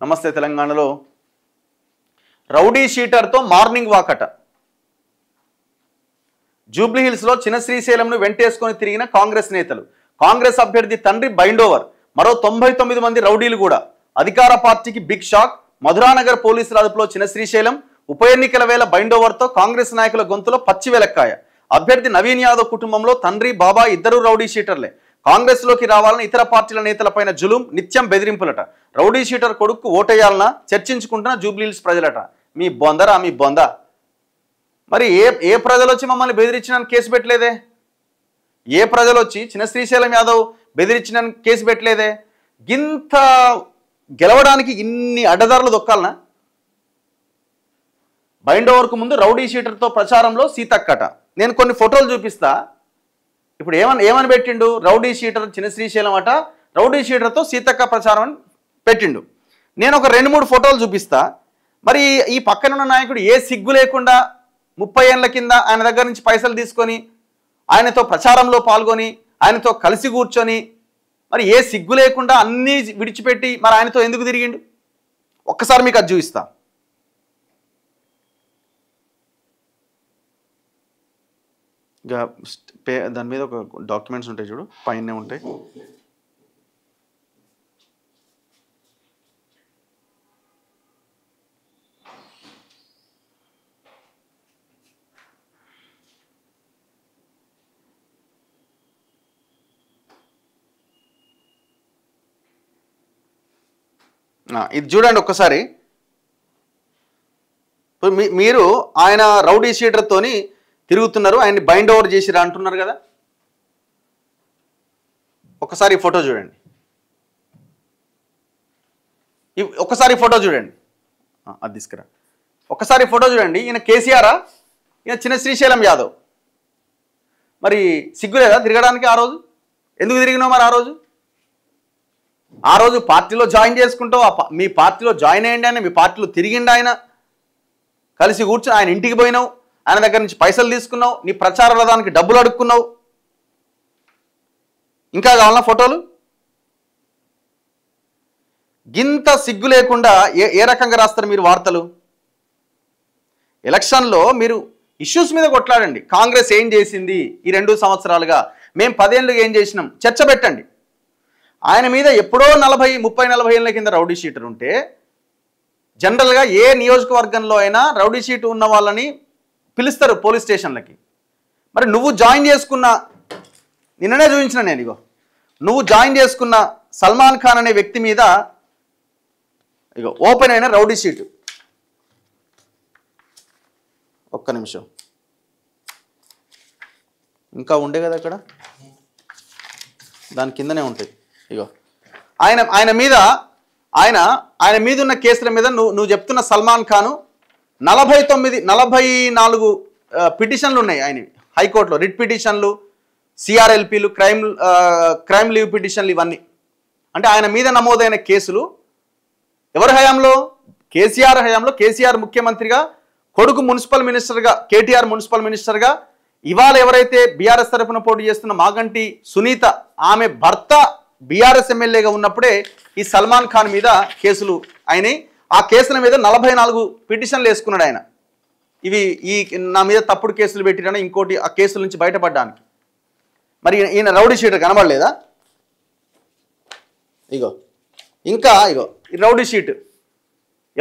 నమస్తే తెలంగాణలో rowdy షీటర్తో morning walk అట. జూబ్లీ హిల్స్లో చిన్న శ్రీశైలంను వెంటేసుకొని తిరిగిన కాంగ్రెస్ నేతలు. కాంగ్రెస్ అభ్యర్థి తండ్రి బైండ్ ఓవర్. మరో 99 మంది రౌడీలు కూడా. అధికార పార్టీకి బిగ్ షాక్. మధురానగర్ పోలీసుల అదుపులో చిన్న శ్రీశైలం. ఉప ఎన్నికల వేళ బైండ్ ఓవర్తో కాంగ్రెస్ నాయకుల గొంతులో పచ్చి వెలక్కాయ. అభ్యర్థి నవీన్ యాదవ్ కుటుంబంలో తండ్రి బాబా ఇద్దరు రౌడీ షీటర్లే. కాంగ్రెస్లోకి రావాలని ఇతర పార్టీల నేతలపైన జులుం, నిత్యం బెదిరింపులట. రౌడీ షీటర్ కొడుకు ఓటేయాలన్నా చర్చించుకుంటున్న జూబ్లీ హిల్స్ ప్రజలట. మీ బొందరా మీ బొంద. మరి ఏ ప్రజలు వచ్చి మమ్మల్ని బెదిరించిన కేసు పెట్టలేదే? ఏ ప్రజలు వచ్చి చిన్న శ్రీశైలం యాదవ్ బెదిరించిన కేసు పెట్టలేదే? గింత గెలవడానికి ఇన్ని అడ్డదారులు దొక్కాలనా? బైండ్ ఓవర్కు ముందు రౌడీ షీటర్తో ప్రచారంలో సీతక్కట. నేను కొన్ని ఫోటోలు చూపిస్తా. ఇప్పుడు ఏమని పెట్టిండు? రౌడీ షీటర్ చిన్న శ్రీశైలం అట, రౌడీ షీటర్తో సీతక్క ప్రచారం అని పెట్టిండు. నేను ఒక 2-3 ఫోటోలు చూపిస్తా. మరి ఈ పక్కనున్న నాయకుడు ఏ సిగ్గు లేకుండా 30 ఏళ్ల కింద ఆయన దగ్గర నుంచి పైసలు తీసుకొని ఆయనతో ప్రచారంలో పాల్గొని ఆయనతో కలిసి కూర్చొని మరి ఏ సిగ్గు లేకుండా అన్నీ విడిచిపెట్టి మరి ఆయనతో ఎందుకు తిరిగిండు? ఒక్కసారి మీకు అది చూపిస్తా. ఇక దాని మీద ఒక డాక్యుమెంట్స్ ఉంటాయి చూడు, పైనే ఉంటాయి. ఇది చూడండి ఒక్కసారి. మీరు ఆయన రౌడీ షీటర్తోని తిరుగుతున్నారు, ఆయన్ని బైండ్ ఓవర్ చేసిరా అంటున్నారు కదా. ఒకసారి ఫోటో చూడండి. ఒకసారి ఫోటో చూడండి. అది తీసుకురా. ఒకసారి ఫోటో చూడండి. ఈయన కేసీఆరా? ఈయన చిన్న శ్రీశైలం యాదవ్. మరి సిగ్గు లేదా తిరగడానికి? ఆ రోజు ఎందుకు తిరిగినావు మరి? ఆ రోజు పార్టీలో జాయిన్ చేసుకుంటావు, మీ పార్టీలో జాయిన్ అయ్యండి ఆయన, మీ పార్టీలో తిరిగిండి ఆయన, కలిసి కూర్చొని ఆయన ఇంటికి పోయినావు, ఆయన దగ్గర నుంచి పైసలు తీసుకున్నావు, నీ ప్రచార రథానికి డబ్బులు అడుక్కున్నావు. ఇంకా కావాలన్నా ఫోటోలు? గింత సిగ్గు లేకుండా ఏ రకంగా రాస్తారు మీరు వార్తలు? ఎలక్షన్లో మీరు ఇష్యూస్ మీద కొట్లాడండి. కాంగ్రెస్ ఏం చేసింది ఈ 2 సంవత్సరాలుగా, మేము 10 ఏళ్ళు ఏం చేసినాం, చర్చ పెట్టండి. ఆయన మీద ఎప్పుడో 30-40 ఏళ్ళ కింద రౌడీ షీటర్ ఉంటే, జనరల్గా ఏ నియోజకవర్గంలో అయినా రౌడీ షీట్ ఉన్న వాళ్ళని పిలుస్తారు పోలీస్ స్టేషన్లకి. మరి నువ్వు జాయిన్ చేసుకున్న, నిన్ననే చూపించిన నేను, ఇగో నువ్వు జాయిన్ చేసుకున్న సల్మాన్ ఖాన్ అనే వ్యక్తి మీద ఇగో ఓపెన్ అయిన రౌడీ షీట్. ఒక్క నిమిషం, ఇంకా ఉండే కదా అక్కడ, దాని కిందనే ఉంటాయి. ఇగో ఆయన మీద ఉన్న కేసుల మీద నువ్వు చెప్తున్న సల్మాన్ ఖాను 44 పిటిషన్లు ఉన్నాయి ఆయనవి హైకోర్టులో. రిట్ పిటిషన్లు, సిఆర్ఎల్పీలు, క్రైమ్ లీవ్ పిటిషన్లు, ఇవన్నీ. అంటే ఆయన మీద నమోదైన కేసులు ఎవరి హయాంలో? కేసీఆర్ హయాంలో. కేసీఆర్ ముఖ్యమంత్రిగా, కొడుకు మున్సిపల్ మినిస్టర్గా, కేటీఆర్ మున్సిపల్ మినిస్టర్గా, ఇవాళ ఎవరైతే బీఆర్ఎస్ తరఫున పోటీ చేస్తున్న మాగంటి సునీత, ఆమె భర్త బీఆర్ఎస్ ఎమ్మెల్యేగా ఉన్నప్పుడే ఈ సల్మాన్ ఖాన్ మీద కేసులు అయినాయి. ఆ కేసుల మీద 44 పిటిషన్లు వేసుకున్నాడు ఆయన. ఇవి నా మీద తప్పుడు కేసులు పెట్టిరని, ఇంకోటి ఆ కేసుల నుంచి బయటపడడానికి. మరి ఈయన రౌడీ షీటర్ కనబడలేదా? ఇంకా ఈ రౌడీ షీట్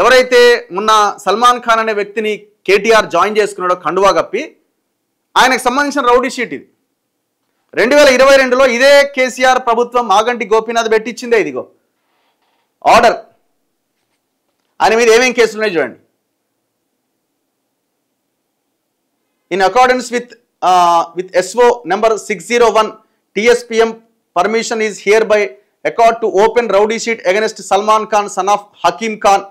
ఎవరైతే మొన్న సల్మాన్ ఖాన్ అనే వ్యక్తిని కేటీఆర్ జాయిన్ చేసుకున్నాడో కండువా కప్పి, ఆయనకు సంబంధించిన రౌడీ షీట్ ఇది. 2022లో ఇదే కేసీఆర్ ప్రభుత్వం మాగంటి గోపీనాథ్ పెట్టించిందే. ఇదిగో ఆర్డర్. ఆయన మీద ఏమేం కేసులు ఉన్నాయి చూడండి. In accordance with SO number 601 TSPM permission is hereby accord to open rowdy sheet against Salman Khan, son of Hakim Khan,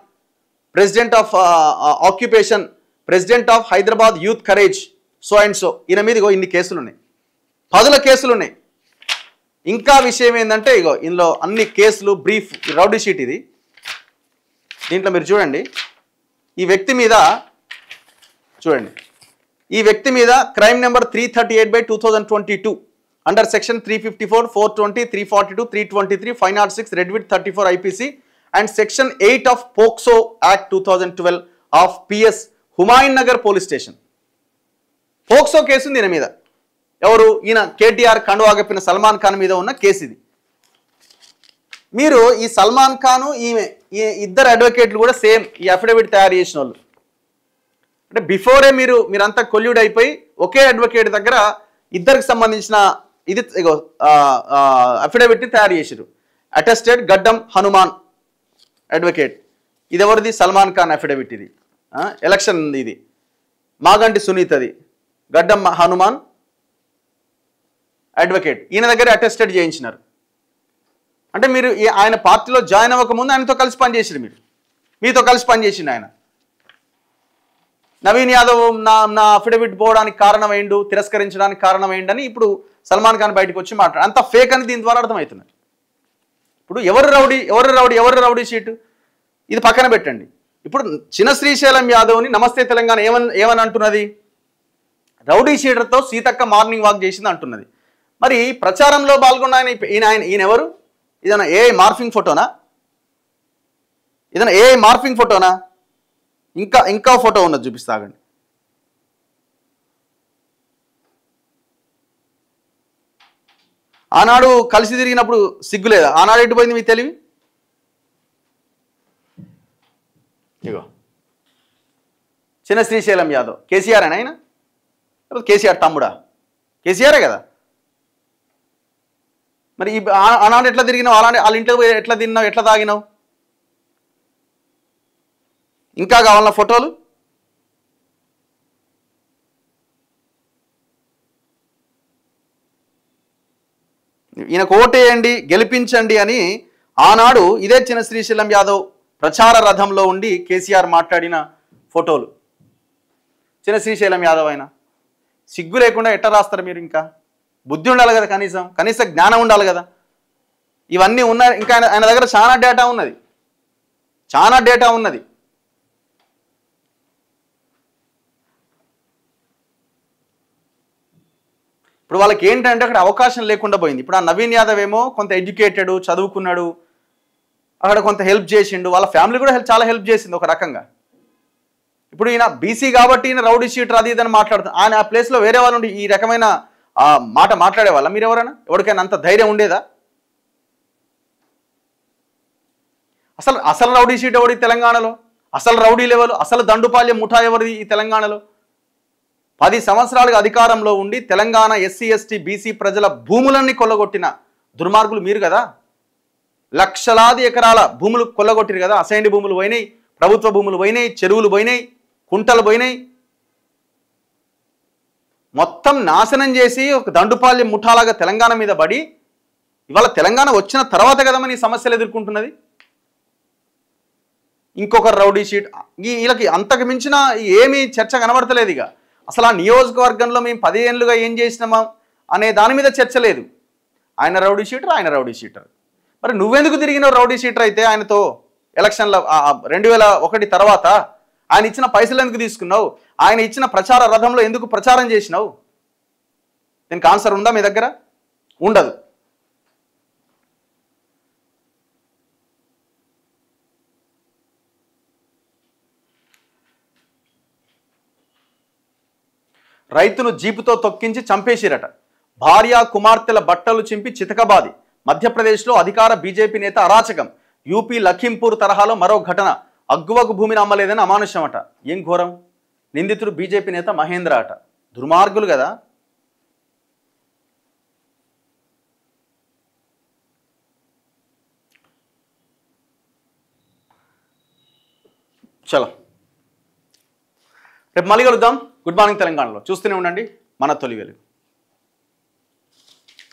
president of occupation, president of Hyderabad Youth Courage, so and so. ఈయన మీద ఇన్ని కేసులు ఉన్నాయి, 10 కేసులు ఉన్నాయి. ఇంకా విషయం ఏంటంటే ఇందులో అన్ని కేసులు బ్రీఫ్ రౌడీ షీట్ ఇది. దీంట్లో మీరు చూడండి, ఈ వ్యక్తి మీద చూడండి, ఈ వ్యక్తి మీద crime number 338/2022 under section 354, 420, 342, 323, 506, red with 34 IPC and Section 8 of POCSO Act 2012 of PS Humayun Nagar Police Station. POCSO case ఉంది ఈయన మీద. ఎవరు? ఈయన కేటీఆర్ కండువా కప్పిన సల్మాన్ ఖాన్ మీద ఉన్న కేసు ఇది. మీరు ఈ సల్మాన్ ఖాను ఈమె ఇద్దరు అడ్వకేట్లు కూడా సేమ్ ఈ అఫిడవిట్ తయారు చేసిన వాళ్ళు. అంటే బిఫోరే మీరంతా కొల్యూడ్ అయిపోయి ఒకే అడ్వకేట్ దగ్గర ఇద్దరికి సంబంధించిన ఇది అఫిడవిట్ని తయారు చేసారు. అటెస్టెడ్ గడ్డం హనుమాన్ అడ్వకేట్. ఇది ఎవరిది? సల్మాన్ ఖాన్ అఫిడవిట్ ఇది. ఎలక్షన్ ఉంది ఇది. మాగంటి సునీతది. గడ్డం హనుమాన్ అడ్వకేట్. ఈయన దగ్గర అటెస్టెడ్ చేయించినారు. అంటే మీరు ఆయన పార్టీలో జాయిన్ అవ్వకముందు ఆయనతో కలిసి పనిచేసారు. మీతో కలిసి పనిచేసిండు ఆయన. నవీన్ యాదవ్ నా అఫిడవిట్ పోవడానికి కారణం ఏండు, తిరస్కరించడానికి కారణం ఏంటని ఇప్పుడు సల్మాన్ ఖాన్ బయటకు వచ్చి మాట్లాడు. అంత ఫేక్ అని దీని ద్వారా అర్థమవుతున్నది. ఇప్పుడు ఎవరు రౌడీ షీటు ఇది పక్కన పెట్టండి. ఇప్పుడు చిన్న శ్రీశైలం యాదవ్ని నమస్తే తెలంగాణ ఏమని అంటున్నది? రౌడీ షీటర్తో సీతక్క మార్నింగ్ వాక్ చేసింది అంటున్నది. మరి ప్రచారంలో పాల్గొన్న ఈయన ఎవరు? ఇదన్నా ఏ మార్ఫింగ్ ఫోటోనా? ఇంకా ఫోటో ఉన్నది చూపిస్తాగండి. ఆనాడు కలిసి తిరిగినప్పుడు సిగ్గులేదా? ఆనాడు ఎటు పోయింది మీ తెలివి? ఇగో చిన్న శ్రీశైలం యాదవ్ కేసీఆర్ అని ఆయన? కేసీఆర్ తమ్ముడా? కేసీఆరే కదా. మరి ఆనాడు ఎట్లా తిరిగినావు? వాళ్ళ ఇంట్లో ఎట్లా తిన్నావు? ఎట్లా తాగినావు? ఇంకా కావాలన్న ఫోటోలు? ఈయనకు ఓటేయండి, గెలిపించండి అని ఆనాడు ఇదే చిన్న శ్రీశైలం యాదవ్ ప్రచార రథంలో ఉండి కేసీఆర్ మాట్లాడిన ఫోటోలు. చిన్న శ్రీశైలం యాదవ్ అయినా సిగ్గు లేకుండా ఎట్లా రాస్తారు మీరు? ఇంకా బుద్ధి ఉండాలి కదా, కనీస జ్ఞానం ఉండాలి కదా. ఇవన్నీ ఉన్నాయి. ఇంకా ఆయన దగ్గర చాలా డేటా ఉన్నది. ఇప్పుడు వాళ్ళకి ఏంటంటే అక్కడ అవకాశం లేకుండా పోయింది. ఇప్పుడు ఆ నవీన్ యాదవ్ ఏమో కొంత ఎడ్యుకేటెడ్, చదువుకున్నాడు, అక్కడ కొంత హెల్ప్ చేసిండు, వాళ్ళ ఫ్యామిలీ కూడా చాలా హెల్ప్ చేసింది ఒక రకంగా. ఇప్పుడు ఈయన బీసీ కాబట్టి ఈయన రౌడీ షీటర్ అది ఇదని మాట్లాడుతున్నారు. ఆయన ఆ ప్లేస్లో వేరే వాళ్ళు ఉండి ఈ రకమైన మాట మాట్లాడే వాళ్ళ మీరు ఎవరికైనా అంత ధైర్యం ఉండేదా? అసలు రౌడీ షీట్ ఎవడి తెలంగాణలో? అసలు రౌడీ లెవెల్, అసలు దండుపాల్యం ముఠా ఎవరిది ఈ తెలంగాణలో? 10 సంవత్సరాలుగా అధికారంలో ఉండి తెలంగాణ ఎస్సీ ఎస్టీ బీసీ ప్రజల భూములన్నీ కొల్లగొట్టిన దుర్మార్గులు మీరు కదా. లక్షలాది ఎకరాల భూములు కొల్లగొట్టిరు కదా. అసైన్డ్ భూములు పోయినాయి, ప్రభుత్వ భూములు పోయినాయి, చెరువులు పోయినాయి, కుంటలు పోయినాయి. మొత్తం నాశనం చేసి ఒక దండుపాల్యం ముఠాలాగా తెలంగాణ మీద పడి ఇవాళ తెలంగాణ వచ్చిన తర్వాత కదా మన ఈ సమస్యలు ఎదుర్కొంటున్నది. ఇంకొక రౌడీ షీట్ వీళ్ళకి అంతకు మించిన ఏమీ చర్చ కనబడతలేదు. ఇక అసలు ఆ నియోజకవర్గంలో మేము 10 ఏళ్ళుగా ఏం చేసినామా అనే దాని మీద చర్చ లేదు. ఆయన రౌడీ షీటర్. మరి నువ్వెందుకు తిరిగినావు రౌడీ షీటర్ అయితే ఆయనతో ఎలక్షన్ల 2001 తర్వాత? ఆయన ఇచ్చిన పైసలు ఎందుకు తీసుకున్నావు? ఆయన ఇచ్చిన ప్రచార రథంలో ఎందుకు ప్రచారం చేసినావు? దీనికి ఆన్సర్ ఉందా మీ దగ్గర? ఉండదు. రైతును జీపుతో తొక్కించి చంపేసిరట. భార్య కుమార్తెల బట్టలు చింపి చితకబాది. మధ్యప్రదేశ్లో అధికార బీజేపీ నేత అరాచకం. యూపీ లఖింపూర్ తరహాలో మరో ఘటన. అగ్గువకు భూమిని అమ్మలేదని అమానుష్యం అట. ఏం ఘోరం! నిందితుడు బీజేపీ నేత మహేంద్ర అట. దుర్మార్గులు కదా. చలో రేపు మళ్ళీ కలుద్దాం. గుడ్ మార్నింగ్ తెలంగాణలో చూస్తూనే ఉండండి మన తొలి వెలుగు.